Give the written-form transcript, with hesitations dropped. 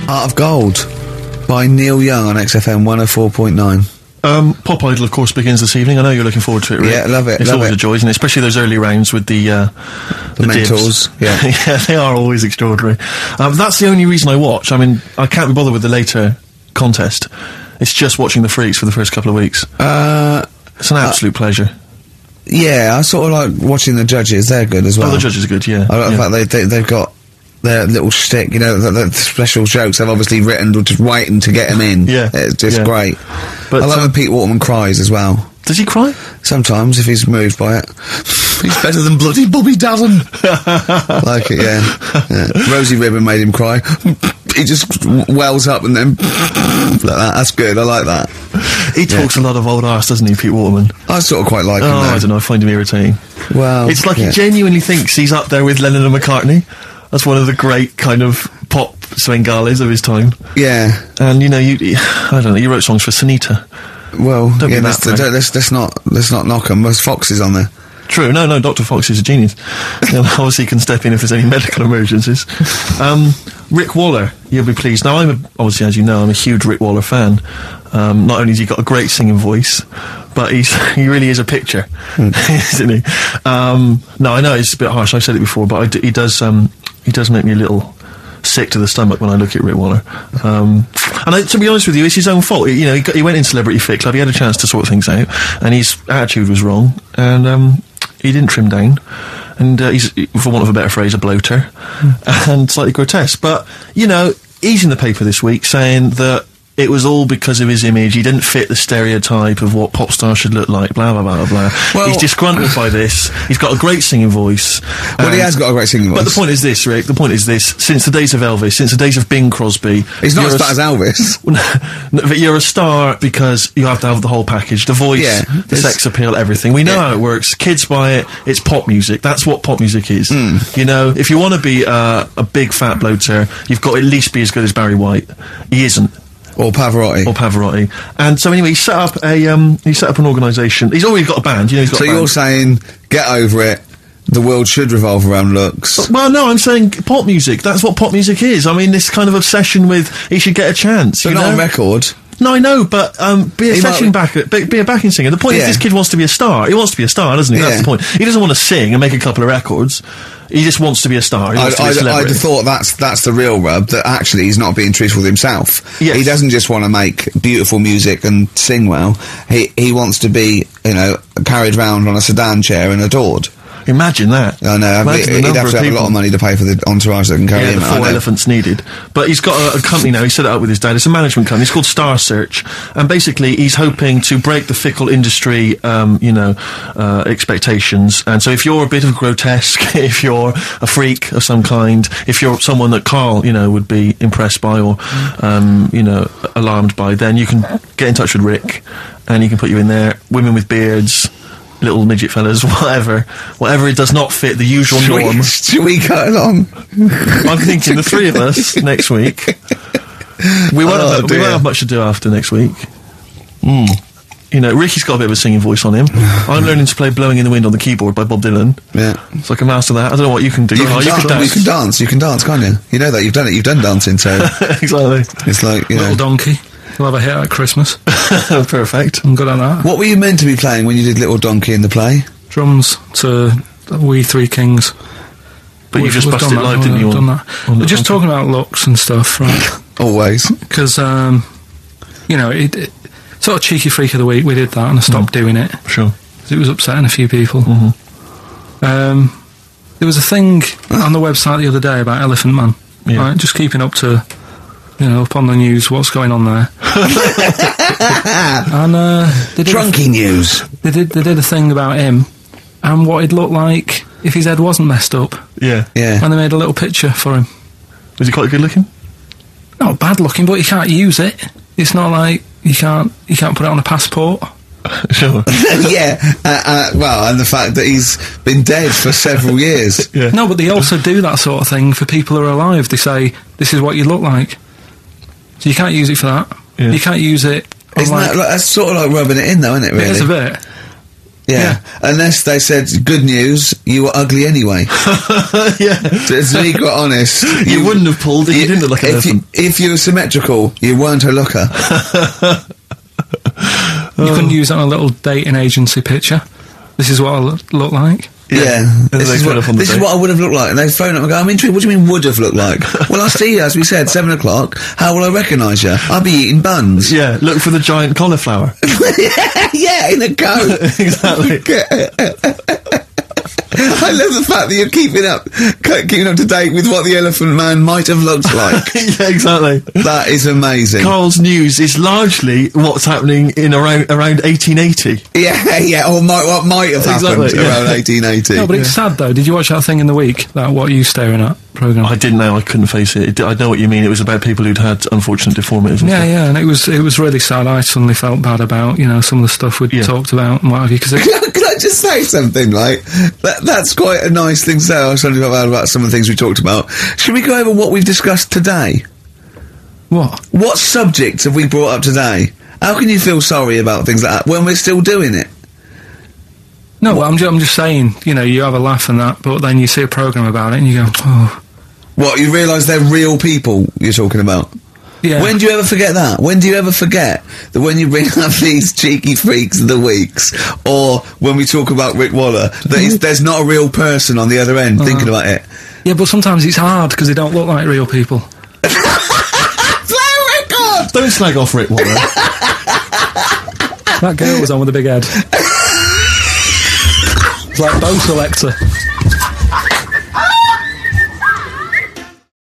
Art of Gold by Neil Young on XFM 104.9. Pop Idol, of course, begins this evening. I know you're looking forward to it, Rick. Yeah, love it. It's always a joy, isn't it? Especially those early rounds with the mentors. Yeah. Yeah, they are always extraordinary. That's the only reason I watch. I mean, I can't be bothered with the later contest. It's just watching the freaks for the first couple of weeks. It's an absolute pleasure. Yeah, I sort of like watching the judges. They're good as well. Oh, the judges are good, yeah. I like the fact they've got their little shtick, you know, the special jokes they've obviously written, just waiting to get them in. Yeah. It's just great. But I like when Pete Waterman cries as well. Does he cry? Sometimes, if he's moved by it. He's better than bloody Bobby Dozen. Like it, yeah. Rosie Ribbon made him cry. He just wells up and then like that. That's good. I like that. He talks a lot of old arse, doesn't he, Pete Waterman? I sort of quite like him. I don't know. I find him irritating. Well, it's like he genuinely thinks he's up there with Lennon and McCartney. That's one of the great kind of pop Svengalis of his time. Yeah. And you know, I don't know. You wrote songs for Sunita. Well, yeah, let's not knock him. There's Foxes on there. True. No, Dr. Fox is a genius. Obviously, he can step in if there's any medical emergencies. Rick Waller, you'll be pleased. Now, obviously, as you know, I'm a huge Rick Waller fan. Not only has he got a great singing voice, but he really is a picture, isn't he? No, I know it's a bit harsh. I've said it before, but he does make me a little sick to the stomach when I look at Rick Waller. And to be honest with you, it's his own fault. You know, he went in Celebrity Fit Club. He had a chance to sort things out, and his attitude was wrong, and he didn't trim down. And he's, for want of a better phrase, a bloater, and slightly grotesque. But, you know, he's in the paper this week saying that it was all because of his image. He didn't fit the stereotype of what pop stars should look like, blah, blah, blah, blah. Well, he's disgruntled by this. He's got a great singing voice. Well, he has got a great singing voice. But the point is this, Rick, the point is this. Since the days of Elvis, since the days of Bing Crosby... He's not as bad as Elvis. But you're a star because you have to have the whole package. The voice, the sex appeal, everything. We know how it works. Kids buy it. It's pop music. That's what pop music is. You know, if you want to be a big fat bloater, you've got to at least be as good as Barry White. He isn't. Or Pavarotti. And so anyway, he set up an organisation. He's already got a band, you know, he's got a band. You're saying, get over it, the world should revolve around looks. Well, no, I'm saying pop music, that's what pop music is. I mean, this kind of obsession with, he should get a chance, but you know? Not on record. No, I know, but be a backing singer. The point is, this kid wants to be a star. He wants to be a star, doesn't he? That's the point. He doesn't want to sing and make a couple of records. He just wants to be a star. He wants to be a celebrity. I'd have thought that's the real rub, that actually he's not being truthful with himself. Yes. He doesn't just want to make beautiful music and sing well. He wants to be, you know, carried around on a sedan chair and adored. Imagine that. I know. He'd have to have a lot of money to pay for the entourage that can carry him. The 4 elephants needed. But he's got a company now. He set it up with his dad. It's a management company. It's called Star Search. And basically, he's hoping to break the fickle industry, expectations. And so if you're a bit of grotesque, if you're a freak of some kind, if you're someone that Carl, you know, would be impressed by or, alarmed by, then you can get in touch with Rick and he can put you in there. Women with beards, little midget fellas, whatever it does not fit the usual norm. Should we go along? I'm thinking the three of us next week. We won't have much to do after next week. You know, Ricky's got a bit of a singing voice on him. I'm learning to play Blowing in the Wind on the keyboard by Bob Dylan. Yeah. So I can master that. I don't know what you can do. You can dance, can't you? You know that, you've done dancing, so... Exactly. It's like, you Little Donkey. We'll have a hit at Christmas. Perfect. I'm good at that. What were you meant to be playing when you did Little Donkey in the play? Drums to We Three Kings. But you just busted live, didn't you? Done that. We're just talking about looks and stuff, right? Always. Because, you know, it sort of cheeky freak of the week, we did that and I stopped doing it. Sure. It was upsetting a few people. There was a thing on the website the other day about Elephant Man. Yeah. Right? Just keeping up to... You know, up on the news, what's going on there? And they did Drunky news. They did a thing about him and what he'd look like if his head wasn't messed up. Yeah. And they made a little picture for him. Was he quite good looking? Not bad looking, but you can't use it. It's not like you can't put it on a passport. Sure. Yeah. Well, and the fact that he's been dead for several years. Yeah. No, but they also do that sort of thing for people who are alive. They say, this is what you look like. So you can't use it for that. Yeah. You can't use it... That's sort of like rubbing it in, though, isn't it, really? It is a bit. Yeah. Unless they said, good news, you were ugly anyway. Yeah. To be quite honest. You wouldn't have pulled if you didn't look like an elephant. If you were symmetrical, you weren't a looker. You couldn't use that on a little dating agency picture. This is what I look like. Yeah. This is what I would have looked like. And they phone up and go, I'm intrigued, what do you mean would have looked like? Well, I'll see you, as we said, 7 o'clock. How will I recognise you? I'll be eating buns. Yeah, look for the giant cauliflower. Yeah, in a coat. Exactly. I love the fact that you're keeping up to date with what the Elephant Man might have looked like. Yeah, exactly. That is amazing. Carl's news is largely what's happening in around 1880. Yeah, or what might have happened around 1880. No, but it's sad though. Did you watch that thing in the week? That What Are You Staring At programme? I didn't know. I couldn't face it. I know what you mean. It was about people who'd had unfortunate deformities. And stuff. Yeah, and it was really sad. I suddenly felt bad about some of the stuff we'd talked about and what have you. Because Can I just say something? Like that's quite a nice thing to say. I was suddenly felt bad about some of the things we talked about. Should we go over what we've discussed today? What subjects have we brought up today? How can you feel sorry about things like that when we're still doing it? No, I'm just saying. You have a laugh and that, but then you see a programme about it and you go, oh. What, you realise they're real people you're talking about? Yeah. When do you ever forget that? When do you ever forget that when you bring up these cheeky freaks of the weeks, or when we talk about Rick Waller, that there's not a real person on the other end thinking about it? Yeah, but sometimes it's hard because they don't look like real people. Play record! Don't slag off Rick Waller. That girl was on with a big head. It's like Bo Selecta.